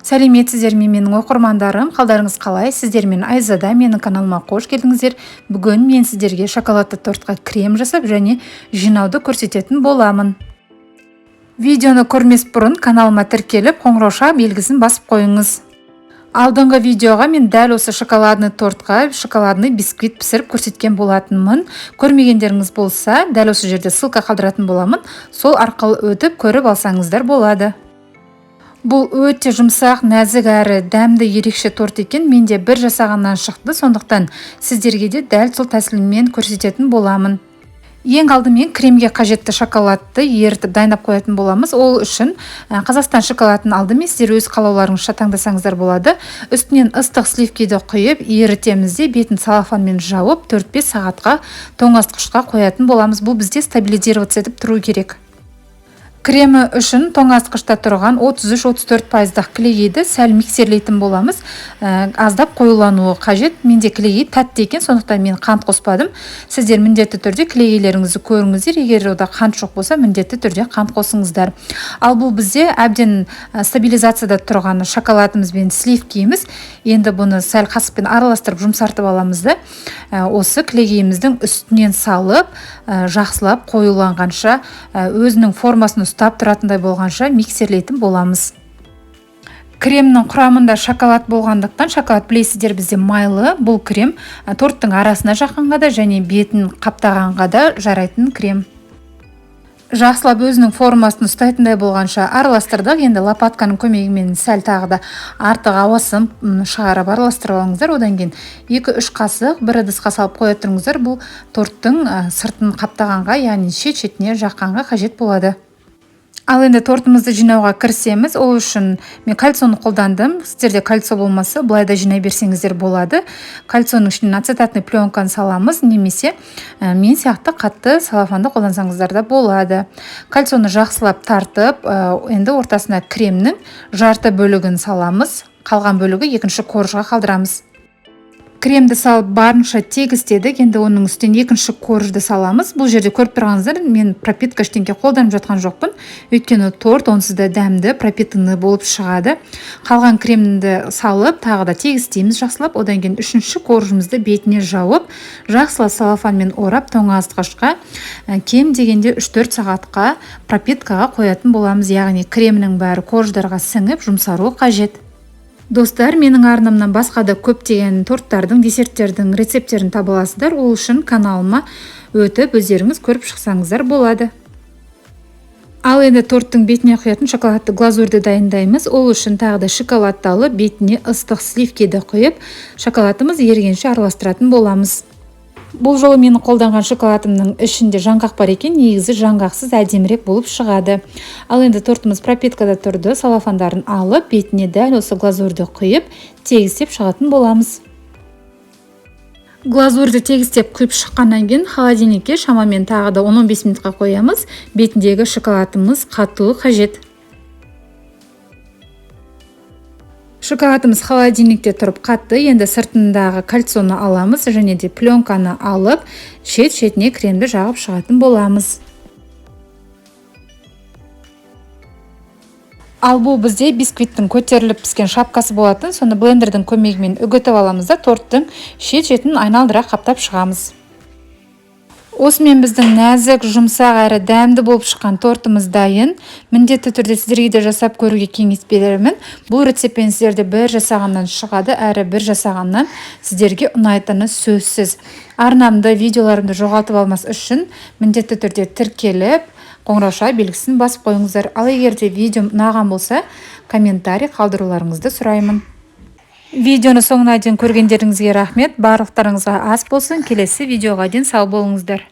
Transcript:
Сәлеметсіздер ме менің оқырмандарым, қалдарыңыз қалай? Сіздермен Айзада, менің каналыма қош келдіңіздер. Бүгін мен сіздерге шоколадты тортқа крем жасап және жинауды көрсететін боламын. Видеоны көрмес бұрын каналыма тіркеліп, қоңырауша белгісін басып қойыңыз. Алдыңғы видеоға мен дәл осы шоколадный тортқа шоколадный бисквит пісіріп көрсеткен болатынмын. Көрмегендеріңіз болса, дәл осы жерде ссылка қалдыратын боламын. Сол арқылы өтіп көріп алсаңыздар болады. Бұл өте жұмсақ, нәзік әрі дәмді ерекше торт екен. Менде бір жасағаннан шықты, сондықтан сіздерге де дәл сол тәсілмен көрсететін боламын. Ең алдымен кремге қажетті шоколадты ерітіп дайындап қоятын боламыз. Ол үшін Қазақстан шоколадын алдымен сіздер өз қалауларыңызша таңдасаңыздар болады. Үстінен ыстық сливкиді құйып, ерітеміз де бетін целлофанмен жауып 4-5 сағатқа тоңазытқышқа қоятын боламыз. Бұл бізде стабилизироваться етіп тұру керек. Кремі үшін тоңазытқышта тұрған 33-34% клейгейді сәл миксерлейтін боламыз. Аздап қоюлануы қажет. Менде клейгей тәтті екен, сондықтан мен қант қоспадым. Сіздер міндетті түрде клейгейлеріңізді көріңіздер. Егер ода қант жоқ болса, міндетті түрде қант қосыңыздар. Ал бұл бізде әбден стабилизацияда тұрған шоколадымыз бен сливкиіміз. Енді бұны сәл қасықпен араластырып жұмсартып аламыз да. Осы клейгейіміздің үстінен салып, жақсылап қоюланғанша, өзінің формасын ұстап тұратындай болғанша миксерлейтін боламыз. Кремнің құрамында шоколад болғандықтан, шоколад білесіздер бізде майлы, бұл крем торттың арасына жаққанға да және бетін қаптағанға да жарайтын крем. Жақсылап өзінің формасын ұстайтындай болғанша араластырдық. Енді лопатканың көмегімен сәл тағы да артық ауасын шығарып араластырып алыңыздар. Одан кейін 2-3 қасық бір ыдысқа салып қоя тұрыңыздар. Бұл торттың сыртын қаптағанға, яғни шет-шетіне жаққанға қажет болады. Ал енді тортымызды жинауға кірісеміз. Ол үшін мен кальцоны қолдандым. Сіздерде кальцо болмаса, былай да жинай берсеңіздер болады. Кальцоның ішінен ацетатный пленканы саламыз, немесе мен сияқты қатты целлофанды қолдансаңыздар да болады. Кальцоны жақсылап тартып, енді ортасына кремнің жарты бөлігін саламыз. Қалған бөлігі екінші коржға қалдырамыз. Кремді салып барынша тегістедік. Енді оның үстіне екінші коржды саламыз. Бұл жерде көріп тұрғаныздар, мен пропитка ештеңке қолданып жатқан жоқпын. Өйткені торт онсыз да дәмді, пропитаны болып шығады. Қалған кремді салып, тағы да тегістейміз жақсылап. Одан кейін үшінші коржымызды бетіне жауып, жақсылап целлофанмен орап тоңазытқышқа кем дегенде 3-4 сағатқа пропиткаға қоятын боламыз. Яғни кремнің бәрі корждарға сіңіп, жұмсаруы қажет. Достар, менің арнамнан басқа да көптеген торттардың, десерттердің рецепттерін таба аласыздар. Ол үшін каналыма өтіп, өздеріңіз көріп шықсаңыздар болады. Ал енді торттың бетіне құятын шоколадты глазурьді дайындаймыз. Ол үшін тағы да шоколадты алып, бетіне ыстық сливкиді құйып, шоколадымыз ергенше араластыратын боламыз. Бұл жолы менің қолданған шоколадымның ішінде жаңғақ бар екен, негізі жаңғақсыз әдемірек болып шығады. Ал енді тортымыз пропиткада тұрды, целлофандарын алып, бетіне дәл осы глазурьді құйып, тегістеп шығатын боламыз. Глазурьді тегістеп құйып шыққаннан кейін холодильникке шамамен тағы да 10-15 минутқа қоямыз. Бетіндегі шоколадымыз қатуы қажет. Шоколадымыз холодильникте тұрып қатты. Енді сыртындағы кальцоны аламыз және де пленканы алып, шет-шетіне кремді жағып шығатын боламыз. Ал бұл бізде бисквиттің көтеріліп піскен шапкасы болатын. Соны блендердің көмегімен үгітіп аламыз да торттың шет-шетін айналдыра қаптап шығамыз. Осымен біздің нәзік, жұмсақ әрі дәмді болып шыққан тортымыз дайын. Міндетті түрде сіздерге де жасап көруге кеңес беремін. Бұл рецептпен сіздерде бір жасағаннан шығады, әрі бір жасағаннан сіздерге ұнайтыны сөзсіз. Арнамды, видеоларымды жоғалтып алмас үшін міндетті түрде тіркеліп, қоңырауша белгісін басып қойыңыздар. Ал егер де видеом ұнаған болса, комментарий қалдыруларыңызды сұраймын. Видеоны соңына дейін көргендеріңізге рахмет. Барлықтарыңызға ас болсын. Келесі видеоға дейін сау болыңыздар.